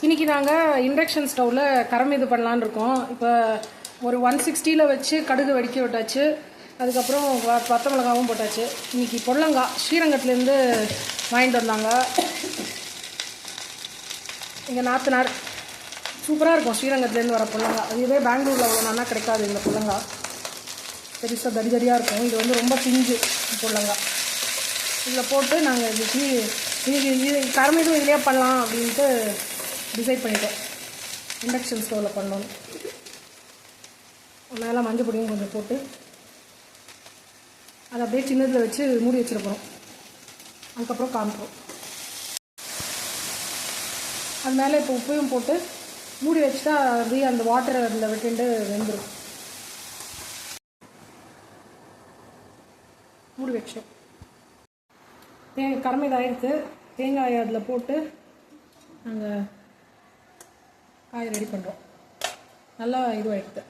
இன்றைக்கி நாங்கள் இண்டக்ஷன் ஸ்டவ்வில் கரம் இது பண்ணலான்னு இருக்கோம். இப்போ ஒரு 160 வச்சு கடுகு வெடிக்க விட்டாச்சு. அதுக்கப்புறம் பச்சை மிளகாவும் போட்டாச்சு. இன்றைக்கி பொடலங்காய் ஸ்ரீரங்கத்துலேருந்து வாங்கிட்டு வந்தாங்க. எங்கள் நாத்தனார் சூப்பராக இருக்கும் ஸ்ரீரங்கத்துலேருந்து வர பொடலங்காய். இதுவே பெங்களூரில் அவ்வளோ நல்லா கிடைக்காது. இந்த பொடலங்காய் பெருசாக தடிதடியாக இருக்கும். இது வந்து ரொம்ப பிஞ்சு பொடலங்காய். இதில் போட்டு நாங்கள் இது கரம் இதுவும் இதிலே பண்ணலாம் அப்படின்ட்டு டிசைட் பண்ணிட்டோம். இண்டக்ஷன் ஸ்டவ்வில் பண்ணோன்னு மேலே மஞ்சள் பொடியும் கொஞ்சம் போட்டு அதை அப்படியே சின்னதில் வச்சு மூடி வச்சுருப்போம். அதுக்கப்புறம் காமிப்போம். அது மேலே இப்போ உப்பையும் போட்டு மூடி வச்சுட்டா அப்படியே அந்த வாட்டரை அதில் விட்டுண்டு வெந்துடும். மூடி வச்சோம். கரம் இதாகிடுது. தேங்காயை அதில் போட்டு நாங்கள் காய் ரெடி பண்ணுறோம். நல்லா இதுவாகிடுது.